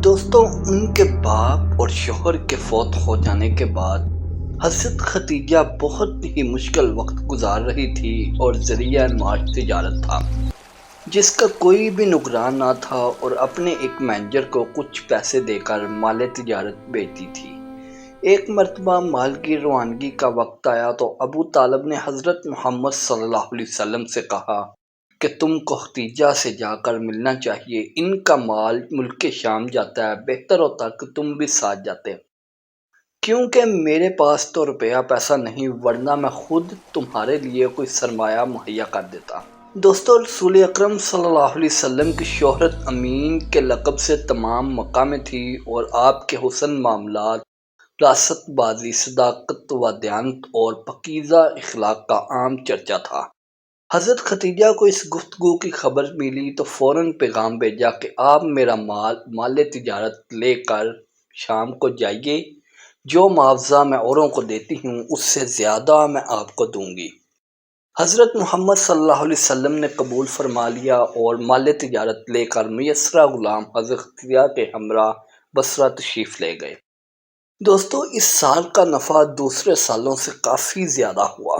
دوستوں، ان کے باپ اور شوہر کے فوت ہو جانے کے بعد حضرت خدیجہ بہت ہی مشکل وقت گزار رہی تھی اور ذریعہ معاش تجارت تھا جس کا کوئی بھی نگران نہ تھا، اور اپنے ایک مینیجر کو کچھ پیسے دے کر مال تجارت بیچتی تھی۔ ایک مرتبہ مال کی روانگی کا وقت آیا تو ابو طالب نے حضرت محمد صلی اللہ علیہ وسلم سے کہا کہ تم کو خدیجہ سے جا کر ملنا چاہیے، ان کا مال ملک شام جاتا ہے، بہتر ہوتا کہ تم بھی ساتھ جاتے، کیونکہ میرے پاس تو روپیہ پیسہ نہیں، ورنہ میں خود تمہارے لیے کوئی سرمایہ مہیا کر دیتا۔ دوستو، رسول اکرم صلی اللہ علیہ وسلم کی شہرت امین کے لقب سے تمام مکہ میں تھی، اور آپ کے حسن معاملات، راست بازی، صداقت و دیانت اور پاکیزہ اخلاق کا عام چرچا تھا۔ حضرت خدیجہ کو اس گفتگو کی خبر ملی تو فوراً پیغام بھیجا کہ آپ میرا مال تجارت لے کر شام کو جائیے، جو معاوضہ میں اوروں کو دیتی ہوں اس سے زیادہ میں آپ کو دوں گی۔ حضرت محمد صلی اللہ علیہ وسلم نے قبول فرما لیا اور مال تجارت لے کر میسرہ غلام حضرت خدیجہ کے ہمراہ بصرہ تشریف لے گئے۔ دوستو، اس سال کا نفع دوسرے سالوں سے کافی زیادہ ہوا۔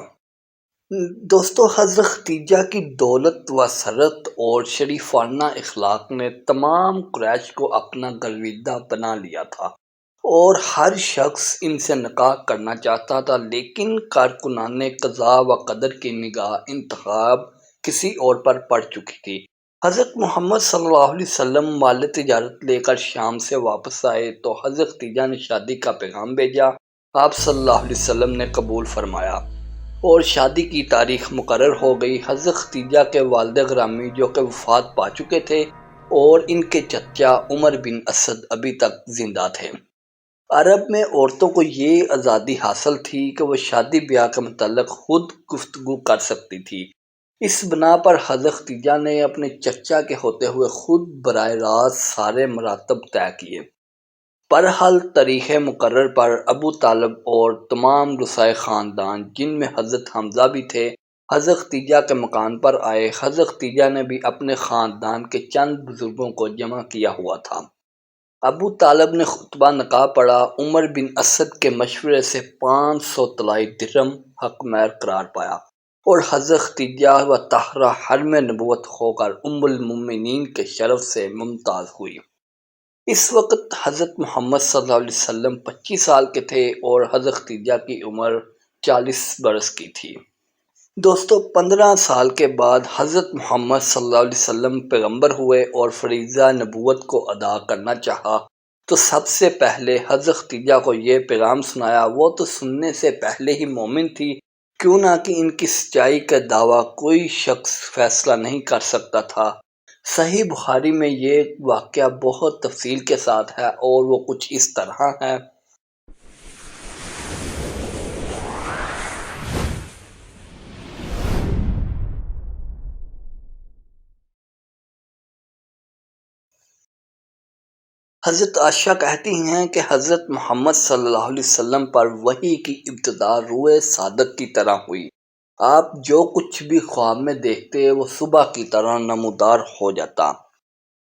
دوستو، حضرت خدیجہ کی دولت و ثروت اور شریفانہ اخلاق نے تمام قریش کو اپنا گرویدہ بنا لیا تھا، اور ہر شخص ان سے نکاح کرنا چاہتا تھا، لیکن کارکنان قضاء و قدر کی نگاہ انتخاب کسی اور پر پڑ چکی تھی۔ حضرت محمد صلی اللہ علیہ وسلم مال تجارت لے کر شام سے واپس آئے تو حضرت خدیجہ نے شادی کا پیغام بھیجا۔ آپ صلی اللہ علیہ وسلم نے قبول فرمایا اور شادی کی تاریخ مقرر ہو گئی۔ حضرت خدیجہ کے والد گرامی جو کہ وفات پا چکے تھے، اور ان کے چچا عمر بن اسد ابھی تک زندہ تھے۔ عرب میں عورتوں کو یہ آزادی حاصل تھی کہ وہ شادی بیاہ کے متعلق خود گفتگو کر سکتی تھی۔ اس بنا پر حضرت خدیجہ نے اپنے چچا کے ہوتے ہوئے خود براہ راست سارے مراتب طے کیے۔ بہرحال تاریخ مقرر پر ابو طالب اور تمام رسائے خاندان، جن میں حضرت حمزہ بھی تھے، حضرت خدیجہ کے مکان پر آئے۔ حضرت خدیجہ نے بھی اپنے خاندان کے چند بزرگوں کو جمع کیا ہوا تھا۔ ابو طالب نے خطبہ نکاح پڑھا۔ عمر بن اسد کے مشورے سے 500 طلائی درہم حق مہر قرار پایا، اور حضرت خدیجہ و طاہرہ حرم نبوت ہو کر ام المومنین کے شرف سے ممتاز ہوئی۔ اس وقت حضرت محمد صلی اللہ علیہ وسلم 25 سال کے تھے اور حضرت خدیجہ کی عمر 40 برس کی تھی۔ دوستو، 15 سال کے بعد حضرت محمد صلی اللہ علیہ وسلم پیغمبر ہوئے اور فریضہ نبوت کو ادا کرنا چاہا تو سب سے پہلے حضرت خدیجہ کو یہ پیغام سنایا۔ وہ تو سننے سے پہلے ہی مومن تھی، کیوں نہ کہ ان کی سچائی کا دعویٰ کوئی شخص فیصلہ نہیں کر سکتا تھا۔ صحیح بخاری میں یہ واقعہ بہت تفصیل کے ساتھ ہے، اور وہ کچھ اس طرح ہے۔ حضرت عائشہ کہتی ہیں کہ حضرت محمد صلی اللہ علیہ وسلم پر وحی کی ابتدا روئے صادق کی طرح ہوئی۔ آپ جو کچھ بھی خواب میں دیکھتے وہ صبح کی طرح نمودار ہو جاتا۔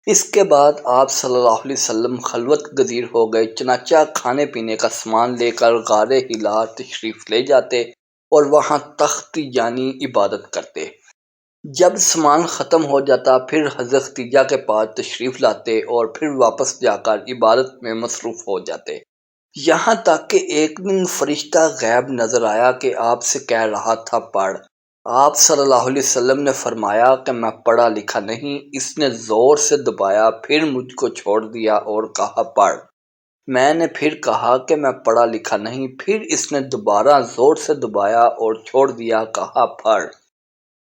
اس کے بعد آپ صلی اللہ علیہ وسلم خلوت گزیر ہو گئے، چنانچہ کھانے پینے کا سامان لے کر غار حرا تشریف لے جاتے اور وہاں تخت یعنی عبادت کرتے۔ جب سامان ختم ہو جاتا پھر حضرت خدیجہ کے پاس تشریف لاتے اور پھر واپس جا کر عبادت میں مصروف ہو جاتے، یہاں تک کہ ایک دن فرشتہ غیب نظر آیا کہ آپ سے کہہ رہا تھا پڑھ۔ آپ صلی اللہ علیہ وسلم نے فرمایا کہ میں پڑھا لکھا نہیں۔ اس نے زور سے دبایا، پھر مجھ کو چھوڑ دیا اور کہا پڑھ۔ میں نے پھر کہا کہ میں پڑھا لکھا نہیں، پھر اس نے دوبارہ زور سے دبایا اور چھوڑ دیا، کہا پڑھ۔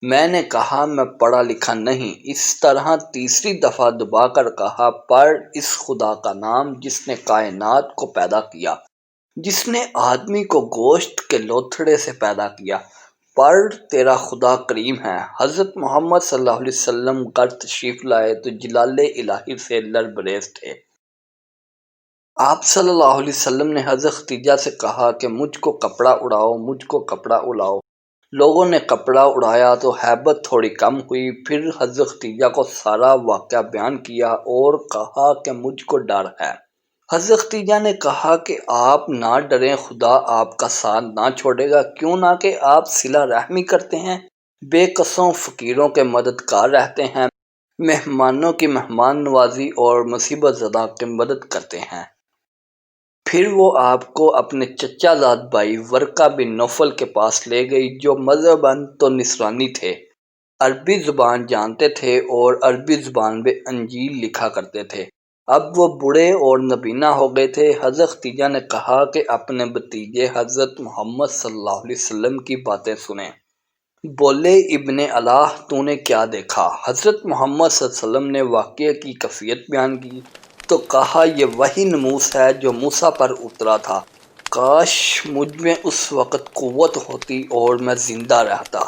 میں نے کہا میں پڑھا لکھا نہیں۔ اس طرح تیسری دفعہ دبا کر کہا پڑھ، اس خدا کا نام جس نے کائنات کو پیدا کیا، جس نے آدمی کو گوشت کے لوتھڑے سے پیدا کیا، پڑھ تیرا خدا کریم ہے۔ حضرت محمد صلی اللہ علیہ وسلم گھر تشریف لائے تو جلال الہی سے لربریز تھے۔ آپ صلی اللہ علیہ وسلم نے حضرت خدیجہ سے کہا کہ مجھ کو کپڑا اڑاؤ، مجھ کو کپڑا اڑاؤ۔ لوگوں نے کپڑا اڑایا تو ہیبت تھوڑی کم ہوئی۔ پھر حضرت خدیجہ کو سارا واقعہ بیان کیا اور کہا کہ مجھ کو ڈر ہے۔ حضرت خدیجہ نے کہا کہ آپ نہ ڈریں، خدا آپ کا ساتھ نہ چھوڑے گا، کیوں نہ کہ آپ صلہ رحمی کرتے ہیں، بے کسوں فقیروں کے مددگار رہتے ہیں، مہمانوں کی مہمان نوازی اور مصیبت زدہ کی مدد کرتے ہیں۔ پھر وہ آپ کو اپنے چچا زاد بھائی ورقہ بن نوفل کے پاس لے گئی، جو مذہباً تو نصرانی تھے، عربی زبان جانتے تھے اور عربی زبان میں انجیل لکھا کرتے تھے۔ اب وہ بوڑھے اور نابینا ہو گئے تھے۔ حضرت خدیجہ نے کہا کہ اپنے بھتیجے حضرت محمد صلی اللہ علیہ وسلم کی باتیں سنیں۔ بولے، ابن اللہ تو نے کیا دیکھا؟ حضرت محمد صلی اللہ علیہ وسلم نے واقعے کی کیفیت بیان کی تو کہا، یہ وہی ناموس ہے جو موسیٰ پر اترا تھا، کاش مجھ میں اس وقت قوت ہوتی اور میں زندہ رہتا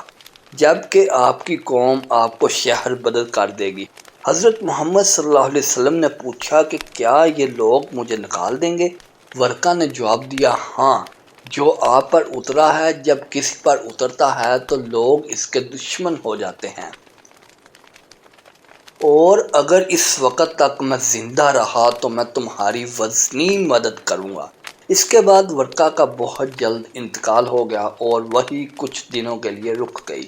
جبکہ آپ کی قوم آپ کو شہر بدر کر دے گی۔ حضرت محمد صلی اللہ علیہ وسلم نے پوچھا کہ کیا یہ لوگ مجھے نکال دیں گے؟ ورقہ نے جواب دیا، ہاں، جو آپ پر اترا ہے جب کسی پر اترتا ہے تو لوگ اس کے دشمن ہو جاتے ہیں، اور اگر اس وقت تک میں زندہ رہا تو میں تمہاری وزنی مدد کروں گا۔ اس کے بعد ورقہ کا بہت جلد انتقال ہو گیا اور وہی کچھ دنوں کے لیے رک گئی۔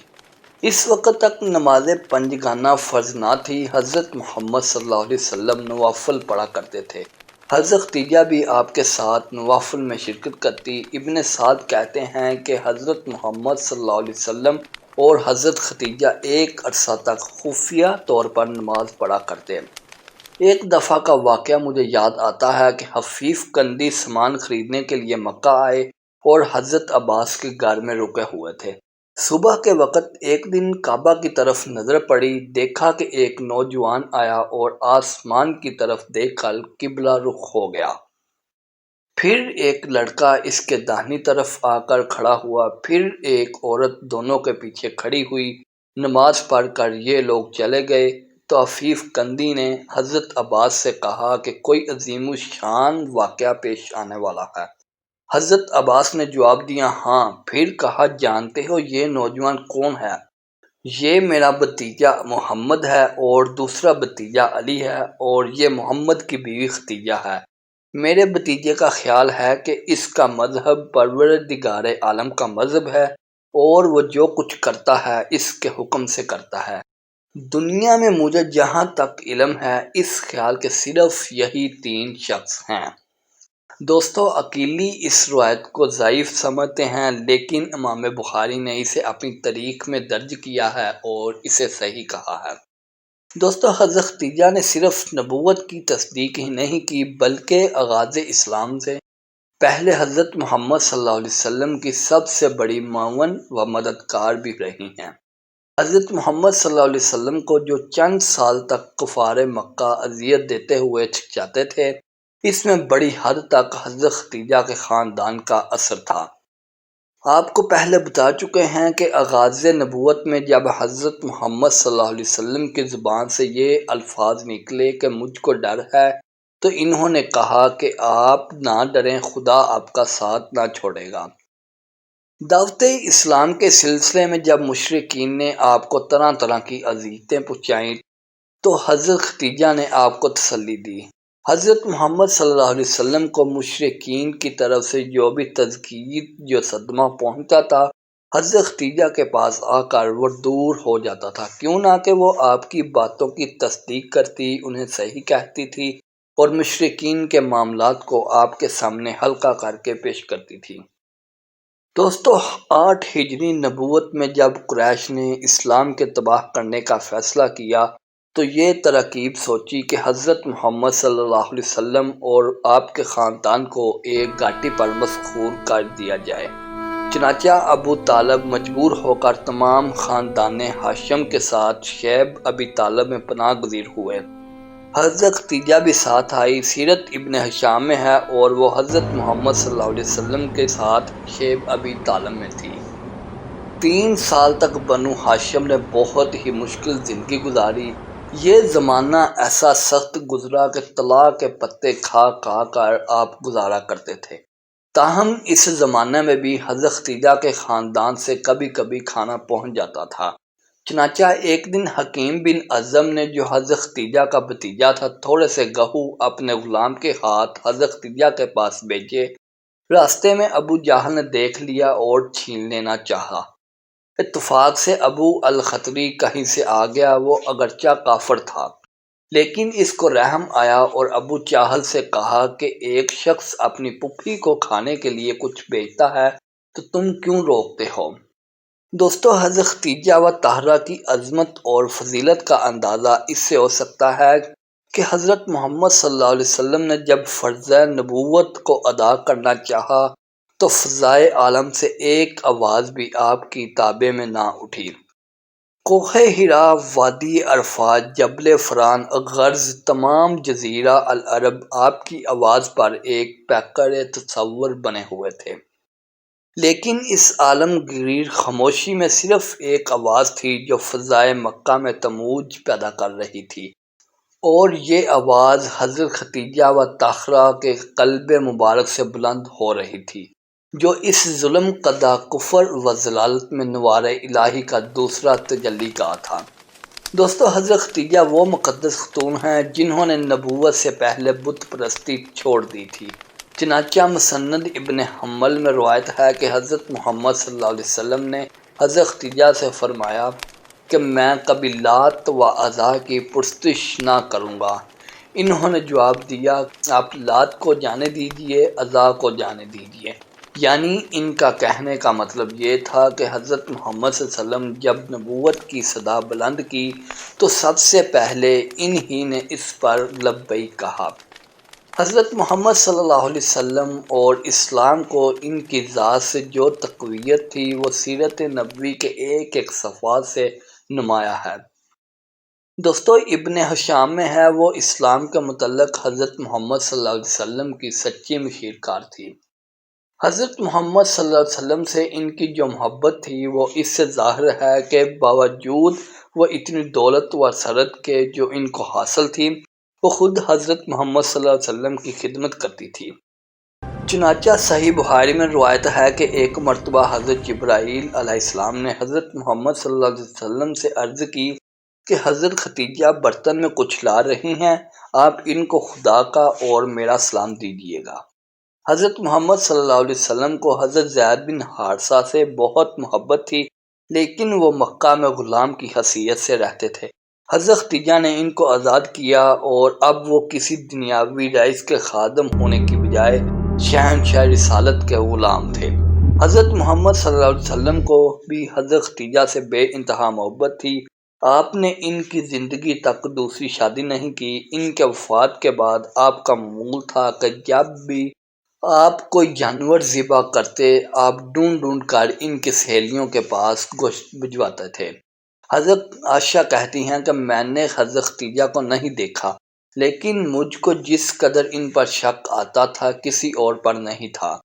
اس وقت تک نماز پنجگانہ فرض نہ تھی۔ حضرت محمد صلی اللہ علیہ وسلم نوافل پڑھا کرتے تھے۔ حضرت خدیجہ بھی آپ کے ساتھ نوافل میں شرکت کرتی۔ ابن سعد کہتے ہیں کہ حضرت محمد صلی اللہ علیہ وسلم اور حضرت خدیجہ ایک عرصہ تک خفیہ طور پر نماز پڑھا کرتے۔ ایک دفعہ کا واقعہ مجھے یاد آتا ہے کہ حفیظ کندی سامان خریدنے کے لیے مکہ آئے اور حضرت عباس کے گھر میں رکے ہوئے تھے۔ صبح کے وقت ایک دن کعبہ کی طرف نظر پڑی، دیکھا کہ ایک نوجوان آیا اور آسمان کی طرف دیکھ کر قبلہ رخ ہو گیا۔ پھر ایک لڑکا اس کے داہنی طرف آ کر کھڑا ہوا، پھر ایک عورت دونوں کے پیچھے کھڑی ہوئی۔ نماز پڑھ کر یہ لوگ چلے گئے تو عفیف کندی نے حضرت عباس سے کہا کہ کوئی عظیم الشان واقعہ پیش آنے والا ہے۔ حضرت عباس نے جواب دیا، ہاں۔ پھر کہا، جانتے ہو یہ نوجوان کون ہے؟ یہ میرا بھتیجا محمد ہے اور دوسرا بھتیجا علی ہے، اور یہ محمد کی بیوی خدیجہ ہے۔ میرے بھتیجے کا خیال ہے کہ اس کا مذہب پروردگار عالم کا مذہب ہے اور وہ جو کچھ کرتا ہے اس کے حکم سے کرتا ہے۔ دنیا میں مجھے جہاں تک علم ہے اس خیال کے صرف یہی 3 شخص ہیں۔ دوستو، عقیلی اس روایت کو ضعیف سمجھتے ہیں، لیکن امام بخاری نے اسے اپنی تاریخ میں درج کیا ہے اور اسے صحیح کہا ہے۔ دوستو، حضرت خدیجہ نے صرف نبوت کی تصدیق ہی نہیں کی بلکہ آغاز اسلام سے پہلے حضرت محمد صلی اللہ علیہ وسلم کی سب سے بڑی معاون و مددگار بھی رہی ہیں۔ حضرت محمد صلی اللہ علیہ وسلم کو جو چند سال تک کفار مکہ اذیت دیتے ہوئے جاتے تھے، اس میں بڑی حد تک حضرت خدیجہ کے خاندان کا اثر تھا۔ آپ کو پہلے بتا چکے ہیں کہ آغاز نبوت میں جب حضرت محمد صلی اللہ علیہ وسلم کی زبان سے یہ الفاظ نکلے کہ مجھ کو ڈر ہے، تو انہوں نے کہا کہ آپ نہ ڈریں، خدا آپ کا ساتھ نہ چھوڑے گا۔ دعوت اسلام کے سلسلے میں جب مشرکین نے آپ کو طرح طرح کی اذیتیں پہنچائیں تو حضرت خدیجہ نے آپ کو تسلی دی۔ حضرت محمد صلی اللہ علیہ وسلم کو مشرکین کی طرف سے جو بھی تذکیر، جو صدمہ پہنچتا تھا، حضرت خدیجہ کے پاس آ کر وہ دور ہو جاتا تھا، کیوں نہ کہ وہ آپ کی باتوں کی تصدیق کرتی، انہیں صحیح کہتی تھی اور مشرکین کے معاملات کو آپ کے سامنے ہلکا کر کے پیش کرتی تھی۔ دوستو، 8 ہجری نبوت میں جب قریش نے اسلام کے تباہ کرنے کا فیصلہ کیا تو یہ ترکیب سوچی کہ حضرت محمد صلی اللہ علیہ وسلم اور آپ کے خاندان کو ایک گھاٹی پر مسخور کر دیا جائے۔ چنانچہ ابو طالب مجبور ہو کر تمام خاندان ہاشم کے ساتھ شیب ابی طالب میں پناہ گزیر ہوئے۔ حضرت خدیجہ بھی ساتھ آئی۔ سیرت ابن ہشام میں ہے اور وہ حضرت محمد صلی اللہ علیہ وسلم کے ساتھ شیب ابی طالب میں تھی۔ 3 سال تک بنو ہاشم نے بہت ہی مشکل زندگی گزاری۔ یہ زمانہ ایسا سخت گزرا کہ طلاء کے پتے کھا کھا کر آپ گزارا کرتے تھے۔ تاہم اس زمانے میں بھی حضرت ختیجہ کے خاندان سے کبھی کبھی کھانا پہنچ جاتا تھا۔ چنانچہ ایک دن حکیم بن اعظم نے، جو حضرت ختیجہ کا بھتیجا تھا، تھوڑے سے گہو اپنے غلام کے ہاتھ حضرت ختیجہ کے پاس بھیجے۔ راستے میں ابو جہل نے دیکھ لیا اور چھین لینا چاہا۔ اتفاق سے ابو الختری کہیں سے آ گیا۔ وہ اگرچہ کافر تھا، لیکن اس کو رحم آیا اور ابو جہل سے کہا کہ ایک شخص اپنی پھوپھی کو کھانے کے لیے کچھ بھیجتا ہے تو تم کیوں روکتے ہو؟ دوستو، حضرت ختیجہ و طاہرہ کی عظمت اور فضیلت کا اندازہ اس سے ہو سکتا ہے کہ حضرت محمد صلی اللہ علیہ وسلم نے جب فرض نبوت کو ادا کرنا چاہا تو فضائے عالم سے ایک آواز بھی آپ کی تابع میں نہ اٹھی۔ کوہ ہرا، وادی عرفات، جبل فران، غرض تمام جزیرہ العرب آپ کی آواز پر ایک پیکر تصور بنے ہوئے تھے، لیکن اس عالمگیر خاموشی میں صرف ایک آواز تھی جو فضائے مکہ میں تموج پیدا کر رہی تھی، اور یہ آواز حضرت ختیجہ و طاہرہ کے قلب مبارک سے بلند ہو رہی تھی، جو اس ظلم کدہ کفر و ضلالت میں نوار الہی کا دوسرا تجلی گاہ تھا۔ دوستو، حضرت ختیجہ وہ مقدس خاتون ہیں جنہوں نے نبوت سے پہلے بت پرستی چھوڑ دی تھی۔ چنانچہ مسند ابن حنبل میں روایت ہے کہ حضرت محمد صلی اللہ علیہ وسلم نے حضرت ختیجہ سے فرمایا کہ میں کبھی لات و عزا کی پرستش نہ کروں گا۔ انہوں نے جواب دیا، آپ لات کو جانے دیجئے، عزا کو جانے دیجئے۔ یعنی ان کا کہنے کا مطلب یہ تھا کہ حضرت محمد صلی اللہ علیہ وسلم جب نبوت کی صدا بلند کی تو سب سے پہلے انہی نے اس پر لبیک کہا۔ حضرت محمد صلی اللہ علیہ وسلم اور اسلام کو ان کی ذات سے جو تقویت تھی وہ سیرت نبوی کے ایک ایک صفحات سے نمایاں ہے۔ دوستو، ابن ہشام میں ہے، وہ اسلام کے متعلق حضرت محمد صلی اللہ علیہ وسلم کی سچی مشیر کار تھی۔ حضرت محمد صلی اللہ علیہ وسلم سے ان کی جو محبت تھی وہ اس سے ظاہر ہے کہ باوجود وہ اتنی دولت و ثروت کے جو ان کو حاصل تھی، وہ خود حضرت محمد صلی اللہ علیہ وسلم کی خدمت کرتی تھی۔ چنانچہ صحیح بخاری میں روایت ہے کہ ایک مرتبہ حضرت جبرائیل علیہ السلام نے حضرت محمد صلی اللہ علیہ وسلم سے عرض کی کہ حضرت ختیجہ برتن میں کچھ لا رہی ہیں، آپ ان کو خدا کا اور میرا سلام دیجیے گا۔ حضرت محمد صلی اللہ علیہ وسلم کو حضرت زید بن حارثہ سے بہت محبت تھی، لیکن وہ مکہ میں غلام کی حیثیت سے رہتے تھے۔ حضرت ختیجہ نے ان کو آزاد کیا اور اب وہ کسی دنیاوی رئیس کے خادم ہونے کی بجائے شہنشاہ رسالت کے غلام تھے۔ حضرت محمد صلی اللہ علیہ وسلم کو بھی حضرت ختیجہ سے بے انتہا محبت تھی۔ آپ نے ان کی زندگی تک دوسری شادی نہیں کی۔ ان کے وفات کے بعد آپ کا معمول تھا کہ جب بھی آپ کوئی جانور ذبح کرتے، آپ ڈھونڈ ڈھونڈ کر ان کی سہیلیوں کے پاس گوشت بھجواتے تھے۔ حضرت عائشہ کہتی ہیں کہ میں نے حضرت ختیجہ کو نہیں دیکھا، لیکن مجھ کو جس قدر ان پر شک آتا تھا کسی اور پر نہیں تھا،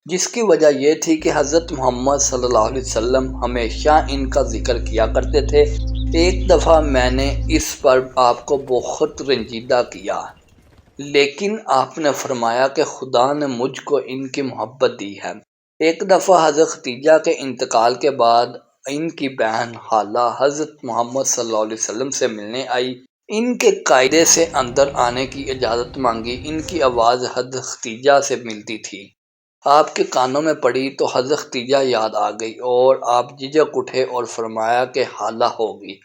جس کی وجہ یہ تھی کہ حضرت محمد صلی اللہ علیہ وسلم ہمیشہ ان کا ذکر کیا کرتے تھے۔ ایک دفعہ میں نے اس پر آپ کو بہت رنجیدہ کیا، لیکن آپ نے فرمایا کہ خدا نے مجھ کو ان کی محبت دی ہے۔ ایک دفعہ حضرت ختیجہ کے انتقال کے بعد ان کی بہن حالہ حضرت محمد صلی اللہ علیہ وسلم سے ملنے آئی۔ ان کے قاعدے سے اندر آنے کی اجازت مانگی۔ ان کی آواز حضرت ختیجہ سے ملتی تھی۔ آپ کے کانوں میں پڑی تو حضرت ختیجہ یاد آ گئی اور آپ جھجک اٹھے اور فرمایا کہ حالہ ہوگی۔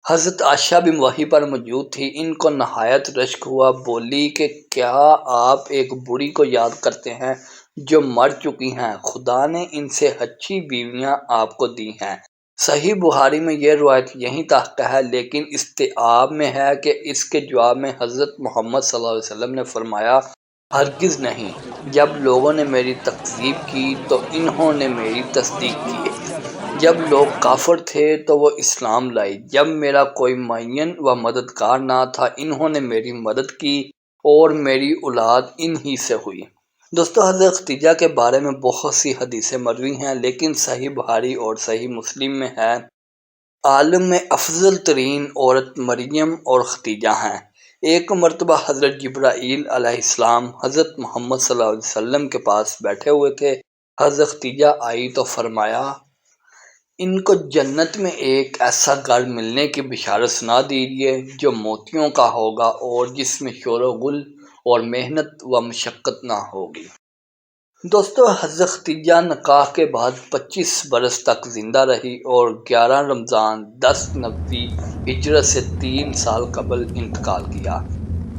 حضرت عائشہ بھی وہیں پر موجود تھی۔ ان کو نہایت رشک ہوا، بولی کہ کیا آپ ایک بوڑھی کو یاد کرتے ہیں جو مر چکی ہیں؟ خدا نے ان سے اچھی بیویاں آپ کو دی ہیں۔ صحیح بخاری میں یہ روایت یہیں تک ہے، لیکن استیعاب میں ہے کہ اس کے جواب میں حضرت محمد صلی اللہ علیہ وسلم نے فرمایا، ہرگز نہیں۔ جب لوگوں نے میری تکذیب کی تو انہوں نے میری تصدیق کی۔ جب لوگ کافر تھے تو وہ اسلام لائے۔ جب میرا کوئی معین و مددگار نہ تھا، انہوں نے میری مدد کی اور میری اولاد انہی سے ہوئی۔ دوستو، حضرت ختیجہ کے بارے میں بہت سی حدیثیں مروی ہیں، لیکن صحیح بخاری اور صحیح مسلم میں ہے، عالم میں افضل ترین عورت مریم اور ختیجہ ہیں۔ ایک مرتبہ حضرت جبرائیل علیہ السلام حضرت محمد صلی اللہ علیہ وسلم کے پاس بیٹھے ہوئے تھے۔ حضرت خدیجہ آئی تو فرمایا ان کو جنت میں ایک ایسا گھر ملنے کی بشارت سنا دیجیے جو موتیوں کا ہوگا اور جس میں شور و غل اور محنت و مشقت نہ ہوگی۔ دوستو، حضرت خدیجہ نکاح کے بعد 25 برس تک زندہ رہی اور 11 رمضان 1090 ہجرت سے 3 سال قبل انتقال کیا۔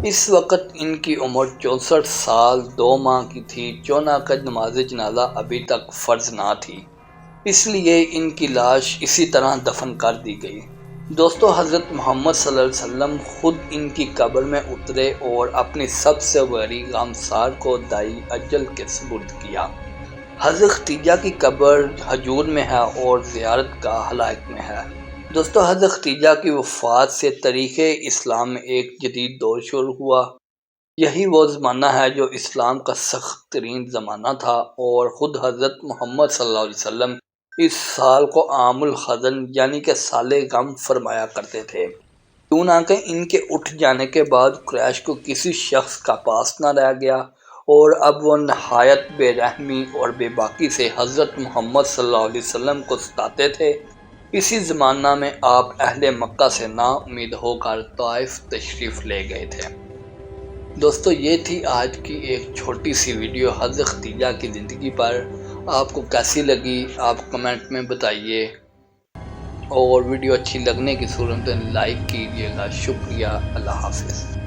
اس وقت ان کی عمر 64 سال 2 ماہ کی تھی، چونکہ نماز جنازہ ابھی تک فرض نہ تھی، اس لیے ان کی لاش اسی طرح دفن کر دی گئی۔ دوستو، حضرت محمد صلی اللہ علیہ وسلم خود ان کی قبر میں اترے اور اپنی سب سے بڑی غمسار کو دائی اجل کے سپرد کیا۔ حضرت خدیجہ کی قبر حجور میں ہے اور زیارت گاہ حلائق میں ہے۔ دوستو، حضرت خدیجہ کی وفات سے تاریخ اسلام میں ایک جدید دور شروع ہوا۔ یہی وہ زمانہ ہے جو اسلام کا سخت ترین زمانہ تھا اور خود حضرت محمد صلی اللہ علیہ وسلم اس سال کو عام الحزن یعنی کہ سال غم فرمایا کرتے تھے، چونکہ ان کے اٹھ جانے کے بعد قریش کو کسی شخص کا پاس نہ رہ گیا اور اب وہ نہایت بے رحمی اور بے باکی سے حضرت محمد صلی اللہ علیہ وسلم کو ستاتے تھے۔ اسی زمانہ میں آپ اہل مکہ سے نا امید ہو کر طائف تشریف لے گئے تھے۔ دوستو، یہ تھی آج کی ایک چھوٹی سی ویڈیو حضرت خدیجہ کی زندگی پر۔ آپ کو کیسی لگی آپ کمنٹ میں بتائیے، اور ویڈیو اچھی لگنے کی صورت میں لائک کیجیے گا۔ شکریہ، اللہ حافظ۔